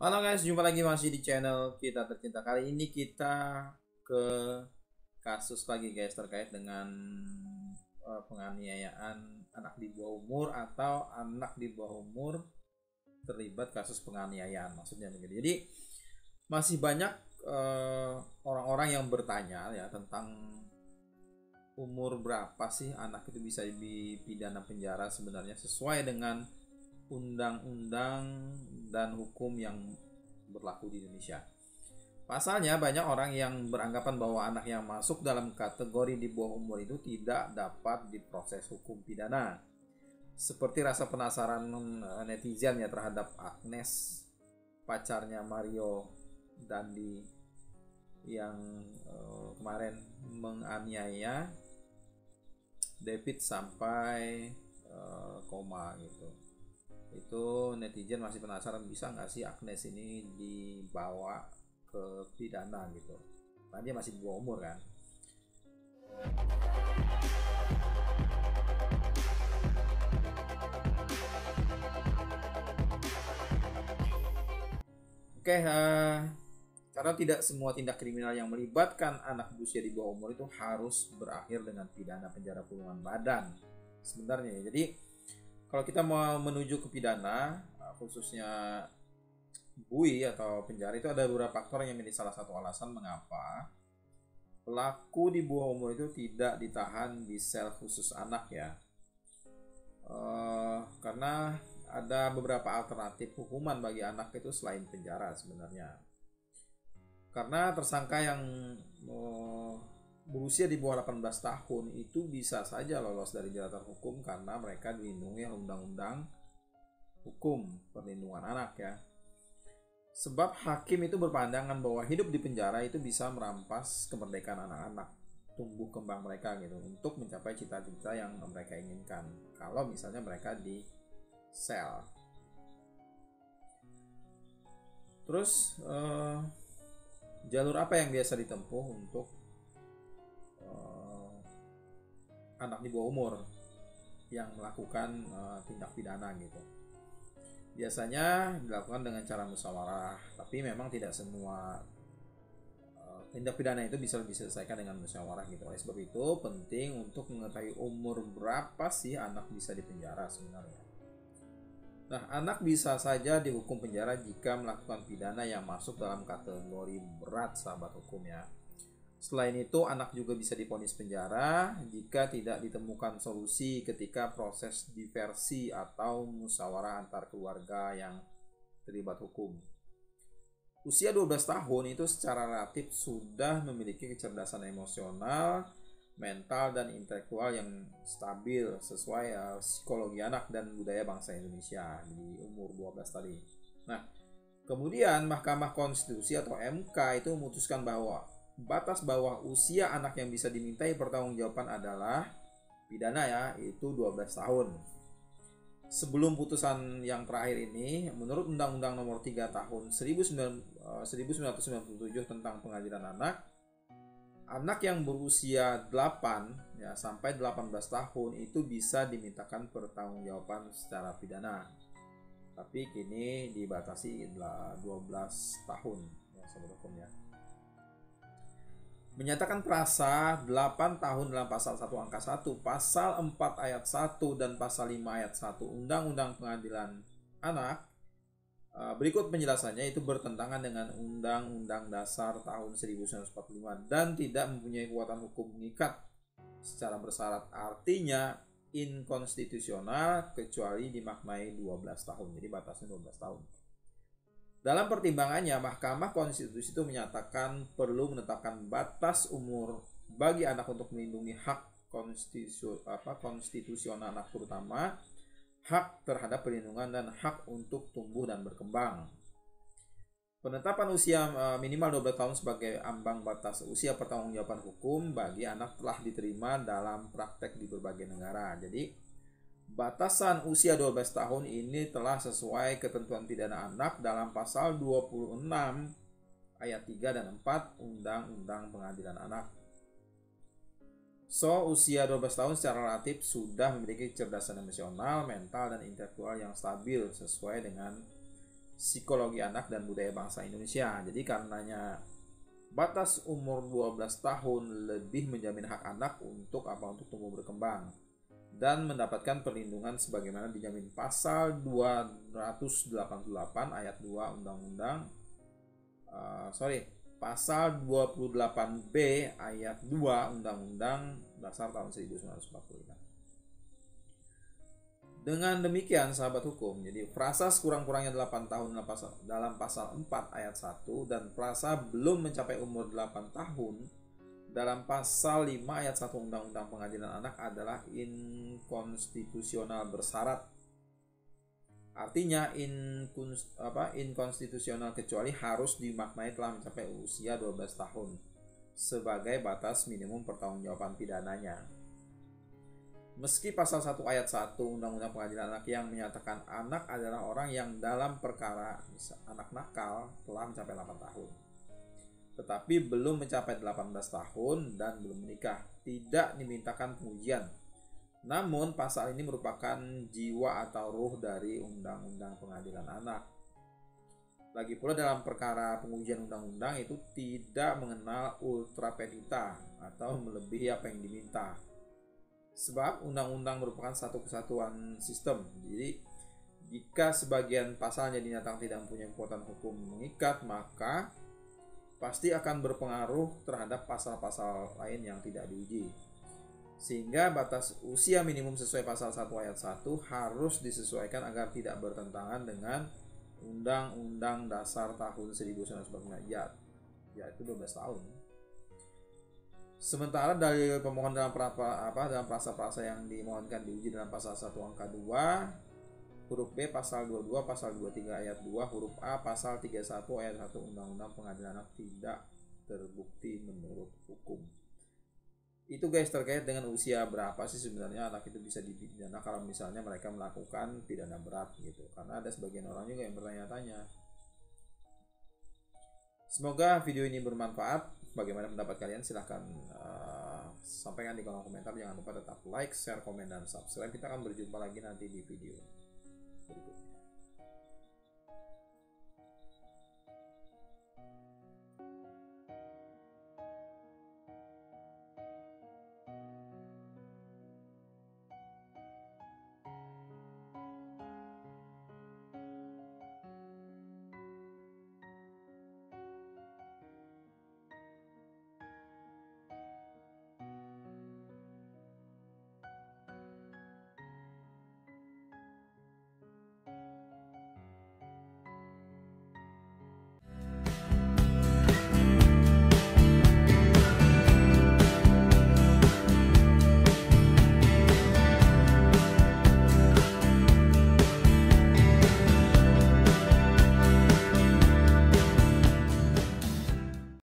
Halo guys, jumpa lagi masih di channel kita tercinta. Kali ini kita ke kasus lagi guys terkait dengan penganiayaan anak di bawah umur atau anak di bawah umur terlibat kasus penganiayaan, maksudnya begitu. Jadi masih banyak orang-orang yang bertanya ya tentang umur berapa sih anak itu bisa dipidana penjara sebenarnya sesuai dengan undang-undang dan hukum yang berlaku di Indonesia. Pasalnya banyak orang yang beranggapan bahwa anak yang masuk dalam kategori di bawah umur itu tidak dapat diproses hukum pidana. Seperti rasa penasaran netizen ya terhadap Agnes, pacarnya Mario Dandi yang kemarin menganiaya David sampai koma gitu. Itu netizen masih penasaran bisa nggak sih Agnes ini dibawa ke pidana gitu, karena dia masih di bawah umur kan. Oke, karena tidak semua tindak kriminal yang melibatkan anak berusia di bawah umur itu harus berakhir dengan pidana penjara kurungan badan sebenarnya. Jadi kalau kita mau menuju ke pidana, khususnya bui atau penjara, itu ada beberapa faktor yang menjadi salah satu alasan mengapa pelaku di bawah umur itu tidak ditahan di sel khusus anak ya. Karena ada beberapa alternatif hukuman bagi anak itu selain penjara sebenarnya. Karena tersangka yang berusia di bawah 18 tahun itu bisa saja lolos dari jeratan hukum karena mereka dilindungi undang-undang hukum perlindungan anak ya. Sebab hakim itu berpandangan bahwa hidup di penjara itu bisa merampas kemerdekaan anak-anak, tumbuh kembang mereka gitu untuk mencapai cita-cita yang mereka inginkan. Kalau misalnya mereka di sel. Terus jalur apa yang biasa ditempuh untuk anak di bawah umur yang melakukan tindak pidana gitu? Biasanya dilakukan dengan cara musyawarah, tapi memang tidak semua tindak pidana itu bisa diselesaikan dengan musyawarah gitu. Oleh sebab itu penting untuk mengetahui umur berapa sih anak bisa dipenjara sebenarnya. Nah, anak bisa saja dihukum penjara jika melakukan pidana yang masuk dalam kategori berat sahabat hukum ya. Selain itu, anak juga bisa divonis penjara jika tidak ditemukan solusi ketika proses diversi atau musyawarah antar keluarga yang terlibat hukum. Usia 12 tahun itu secara relatif sudah memiliki kecerdasan emosional, mental, dan intelektual yang stabil sesuai psikologi anak dan budaya bangsa Indonesia di umur 12 tadi. Nah, kemudian Mahkamah Konstitusi atau MK itu memutuskan bahwa batas bawah usia anak yang bisa dimintai pertanggungjawaban adalah pidana ya, itu 12 tahun. Sebelum putusan yang terakhir ini, menurut Undang-Undang Nomor 3 Tahun 1997 tentang Pengadilan Anak, anak yang berusia 8 ya sampai 18 tahun itu bisa dimintakan pertanggungjawaban secara pidana. Tapi kini dibatasi 12 tahun ya sahabat hukum ya. Menyatakan perasa 8 tahun dalam pasal 1 angka 1, pasal 4 ayat 1 dan pasal 5 ayat 1 Undang-Undang Pengadilan Anak. Berikut penjelasannya itu bertentangan dengan Undang-Undang Dasar tahun 1945 dan tidak mempunyai kekuatan hukum mengikat secara bersyarat, artinya inkonstitusional kecuali dimaknai 12 tahun. Jadi batasnya 12 tahun. Dalam pertimbangannya, Mahkamah Konstitusi itu menyatakan perlu menetapkan batas umur bagi anak untuk melindungi hak konstitusional anak, terutama hak terhadap perlindungan dan hak untuk tumbuh dan berkembang. Penetapan usia minimal 12 tahun sebagai ambang batas usia pertanggungjawaban hukum bagi anak telah diterima dalam praktek di berbagai negara. Jadi batasan usia 12 tahun ini telah sesuai ketentuan pidana anak dalam pasal 26 ayat 3 dan 4 Undang-Undang Pengadilan Anak. So, usia 12 tahun secara relatif sudah memiliki kecerdasan emosional, mental, dan intelektual yang stabil sesuai dengan Psikologi Anak dan Budaya Bangsa Indonesia. Jadi karenanya batas umur 12 tahun lebih menjamin hak anak untuk apa? Untuk tumbuh berkembang dan mendapatkan perlindungan sebagaimana dijamin pasal 288 ayat 2 Undang-Undang pasal 28B ayat 2 Undang-Undang Dasar tahun 1945. Dengan demikian sahabat hukum, jadi frasa sekurang-kurangnya 8 tahun dalam pasal 4 ayat 1 dan frasa belum mencapai umur 8 tahun dalam pasal 5 ayat 1 Undang-Undang Pengadilan Anak adalah inkonstitusional bersyarat. Artinya inkonstitusional kecuali harus dimaknai telah mencapai usia 12 tahun sebagai batas minimum pertanggungjawaban pidananya. Meski pasal 1 ayat 1 Undang-Undang Pengadilan Anak yang menyatakan anak adalah orang yang dalam perkara anak nakal telah mencapai 8 tahun, tetapi belum mencapai 18 tahun dan belum menikah, tidak dimintakan pengujian. Namun pasal ini merupakan jiwa atau ruh dari Undang-Undang Pengadilan Anak. Lagi pula dalam perkara pengujian undang-undang itu tidak mengenal ultra petita atau melebihi apa yang diminta. Sebab undang-undang merupakan satu kesatuan sistem. Jadi jika sebagian pasalnya dinyatakan tidak mempunyai kekuatan hukum mengikat, maka pasti akan berpengaruh terhadap pasal-pasal lain yang tidak diuji. Sehingga batas usia minimum sesuai pasal 1 ayat 1 harus disesuaikan agar tidak bertentangan dengan Undang-Undang Dasar tahun 1945, yaitu 12 tahun. Sementara dalil pemohon dalam frasa-frasa yang dimohonkan diuji dalam pasal 1 angka 2 huruf B pasal 22, pasal 23 ayat 2, huruf A pasal 31 ayat 1 Undang-Undang Pengadilan Anak tidak terbukti menurut hukum. Itu guys, terkait dengan usia berapa sih sebenarnya anak itu bisa dipidana kalau misalnya mereka melakukan pidana berat gitu. Karena ada sebagian orang juga yang bertanya-tanya. Semoga video ini bermanfaat. Bagaimana pendapat kalian? Silahkan sampaikan di kolom komentar. Jangan lupa tetap like, share, komen, dan subscribe. Kita akan berjumpa lagi nanti di video berikutnya.